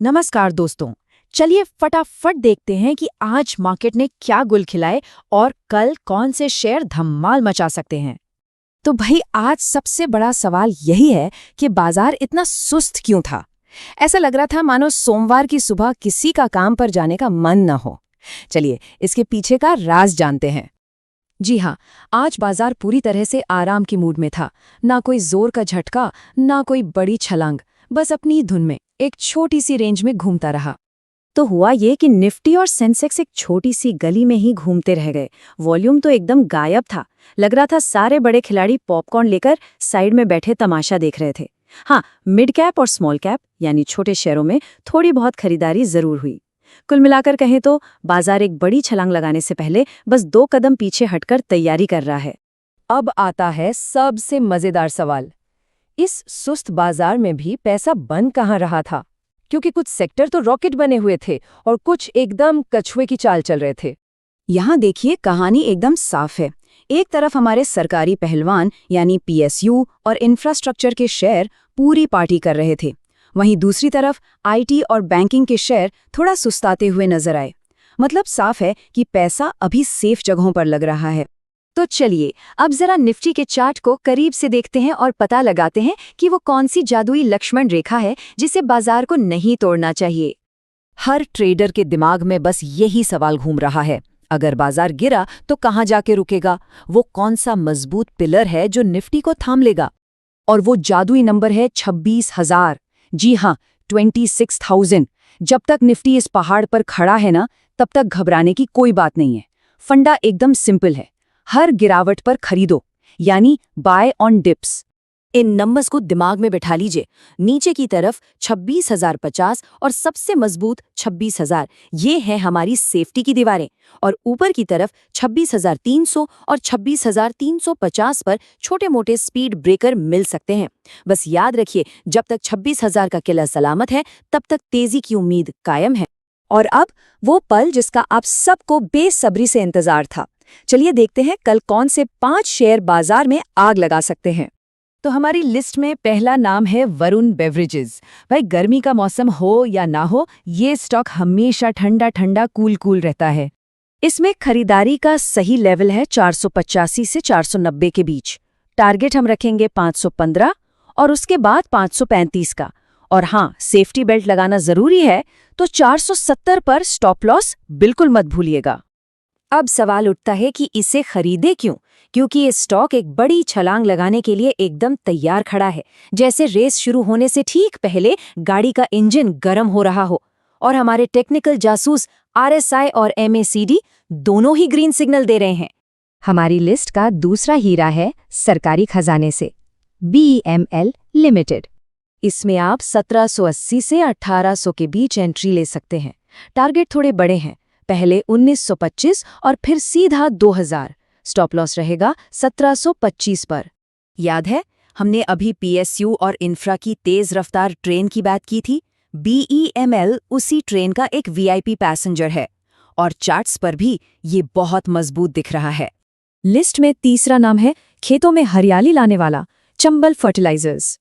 नमस्कार दोस्तों। चलिए फटाफट देखते हैं कि आज मार्केट ने क्या गुल खिलाए और कल कौन से शेयर धमाल मचा सकते हैं। तो भाई आज सबसे बड़ा सवाल यही है कि बाजार इतना सुस्त क्यों था। ऐसा लग रहा था मानो सोमवार की सुबह किसी का काम पर जाने का मन न हो। चलिए इसके पीछे का राज जानते हैं। जी हाँ, आज बाजार पूरी तरह से आराम की मूड में था। ना कोई जोर का झटका, ना कोई बड़ी छलांग, बस अपनी धुन में एक छोटी सी रेंज में घूमता रहा। तो हुआ ये कि निफ्टी और सेंसेक्स एक छोटी सी गली में ही घूमते रह गए। वॉल्यूम तो एकदम गायब था। लग रहा था सारे बड़े खिलाड़ी पॉपकॉर्न लेकर साइड में बैठे तमाशा देख रहे थे। हाँ, मिड कैप और स्मॉल कैप यानी छोटे शेयरों में थोड़ी बहुत खरीदारी जरूर हुई। कुल मिलाकर कहें तो बाजार एक बड़ी छलांग लगाने से पहले बस 2 कदम पीछे हटकर तैयारी कर रहा है। अब आता है सबसे मजेदार सवाल। इस सुस्त बाजार में भी पैसा बन कहाँ रहा था? क्योंकि कुछ सेक्टर तो रॉकेट बने हुए थे और कुछ एकदम कछुए की चाल चल रहे थे। यहाँ देखिए कहानी एकदम साफ है। एक तरफ हमारे सरकारी पहलवान यानी पीएसयू और इंफ्रास्ट्रक्चर के शेयर पूरी पार्टी कर रहे थे। वहीं दूसरी तरफ आईटी और बैंकिंग के शेयर थोड़ा सुस्ताते हुए नजर आए। मतलब साफ है कि पैसा अभी सेफ जगहों पर लग रहा है। तो चलिए अब जरा निफ्टी के चार्ट को करीब से देखते हैं और पता लगाते हैं कि वो कौन सी जादुई लक्ष्मण रेखा है जिसे बाजार को नहीं तोड़ना चाहिए। हर ट्रेडर के दिमाग में बस यही सवाल घूम रहा है, अगर बाजार गिरा तो कहाँ जाके रुकेगा? वो कौन सा मजबूत पिलर है जो निफ्टी को थाम लेगा? और वो जादुई नंबर है 26,000। जी हाँ, 26,000। जब तक निफ्टी इस पहाड़ पर खड़ा है ना, तब तक घबराने की कोई बात नहीं है। फंडा एकदम सिंपल है, हर गिरावट पर खरीदो, यानी बाय ऑन डिप्स। इन नंबर्स को दिमाग में बैठा लीजिए। नीचे की तरफ 26,050 और सबसे मजबूत 26,000, ये है हमारी सेफ्टी की दीवारें। और ऊपर की तरफ 26,300 और 26,350 पर छोटे मोटे स्पीड ब्रेकर मिल सकते हैं। बस याद रखिए, जब तक 26,000 का किला सलामत है तब तक तेजी की उम्मीद कायम है। और अब वो पल जिसका आप सबको बेसब्री से इंतजार था। चलिए देखते हैं कल कौन से 5 शेयर बाजार में आग लगा सकते हैं। तो हमारी लिस्ट में पहला नाम है वरुण बेवरेजेस। भाई गर्मी का मौसम हो या ना हो, ये स्टॉक हमेशा ठंडा ठंडा कूल कूल रहता है। इसमें खरीदारी का सही लेवल है 485 से 490 के बीच। टारगेट हम रखेंगे 515 और उसके बाद 535 का। और हाँ, सेफ्टी बेल्ट लगाना जरूरी है, तो 470 पर स्टॉप लॉस बिल्कुल मत भूलिएगा। अब सवाल उठता है कि इसे खरीदे क्यों? क्योंकि ये स्टॉक एक बड़ी छलांग लगाने के लिए एकदम तैयार खड़ा है, जैसे रेस शुरू होने से ठीक पहले गाड़ी का इंजन गर्म हो रहा हो। और हमारे टेक्निकल जासूस आरएसआई और एमएसीडी दोनों ही ग्रीन सिग्नल दे रहे हैं। हमारी लिस्ट का दूसरा हीरा है सरकारी खजाने से, बीईएमएल लिमिटेड। इसमें आप 1780 से 1800 के बीच एंट्री ले सकते हैं। टारगेट थोड़े बड़े हैं, पहले 1925 और फिर सीधा 2000। स्टॉप लॉस रहेगा 1725 पर। याद है हमने अभी पीएसयू और इंफ्रा की तेज रफ्तार ट्रेन की बात की थी। बीईएमएल उसी ट्रेन का एक वीआईपी पैसेंजर है और चार्ट्स पर भी ये बहुत मजबूत दिख रहा है। लिस्ट में तीसरा नाम है खेतों में हरियाली लाने वाला चंबल फर्टिलाइजर्स।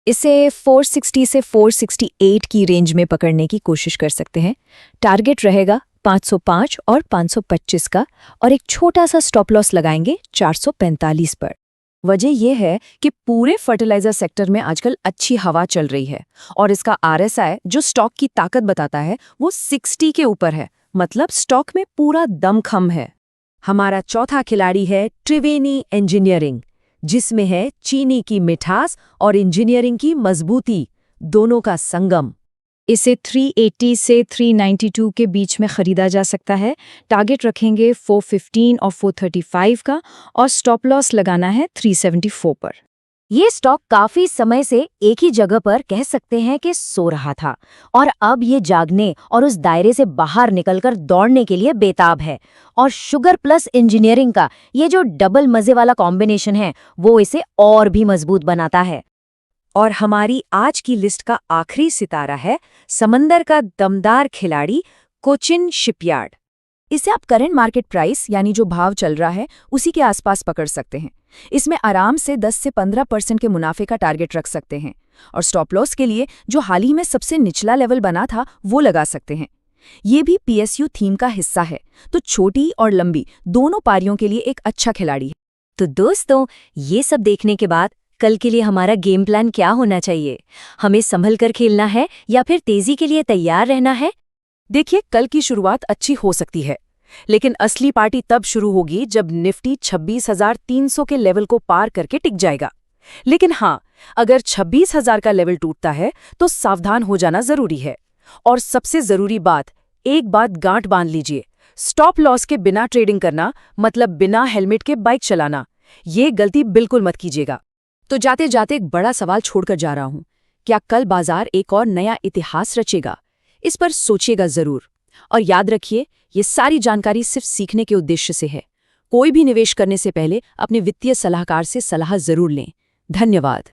इसे 460 से 468 की रेंज में पकड़ने की कोशिश कर सकते हैं। टारगेट रहेगा 505 और 525 का और एक छोटा सा स्टॉप लॉस लगाएंगे 445 पर। वजह यह है कि पूरे फर्टिलाइजर सेक्टर में आजकल अच्छी हवा चल रही है और इसका आरएसआई जो स्टॉक की ताकत बताता है वो 60 के ऊपर है। मतलब स्टॉक में पूरा दमखम है। हमारा चौथा खिलाड़ी है त्रिवेणी इंजीनियरिंग, जिसमें है चीनी की मिठास और इंजीनियरिंग की मजबूती, दोनों का संगम। इसे 380 से 392 के बीच में खरीदा जा सकता है। टारगेट रखेंगे 415 और 435 का और स्टॉप लॉस लगाना है 374 पर। ये स्टॉक काफी समय से एक ही जगह पर कह सकते हैं कि सो रहा था और अब ये जागने और उस दायरे से बाहर निकलकर दौड़ने के लिए बेताब है। और शुगर प्लस इंजीनियरिंग का ये जो डबल मजे वाला कॉम्बिनेशन है वो इसे और भी मजबूत बनाता है। और हमारी आज की लिस्ट का आखिरी सितारा है समंदर का दमदार खिलाड़ी कोचिन शिपयार्ड। इसे आप करंट मार्केट प्राइस यानी जो भाव चल रहा है उसी के आसपास पकड़ सकते हैं। इसमें आराम से 10 से 15% के मुनाफे का टारगेट रख सकते हैं। और स्टॉप लॉस के लिए जो हाल ही में सबसे निचला लेवल बना था वो लगा सकते हैं। ये भी PSU थीम का हिस्सा है, तो छोटी और लंबी दोनों पारियों के लिए एक अच्छा खिलाड़ी है। तो दोस्तों, ये सब देखने के बाद कल के लिए हमारा गेम प्लान क्या होना चाहिए? हमें संभल कर खेलना है या फिर तेजी के लिए तैयार रहना है? देखिए, कल की शुरुआत अच्छी हो सकती है, लेकिन असली पार्टी तब शुरू होगी जब निफ्टी 26,300 के लेवल को पार करके टिक जाएगा। लेकिन हाँ, अगर 26,000 का लेवल टूटता है तो सावधान हो जाना जरूरी है। और सबसे जरूरी बात, एक बात गांठ बांध लीजिए, स्टॉप लॉस के बिना ट्रेडिंग करना मतलब बिना हेलमेट के बाइक चलाना, ये गलती बिल्कुल मत कीजिएगा। तो जाते जाते एक बड़ा सवाल छोड़कर जा रहा हूं, क्या कल बाजार एक और नया इतिहास रचेगा? इस पर सोचिएगा जरूर। और याद रखिए, ये सारी जानकारी सिर्फ सीखने के उद्देश्य से है। कोई भी निवेश करने से पहले अपने वित्तीय सलाहकार से सलाह जरूर लें। धन्यवाद।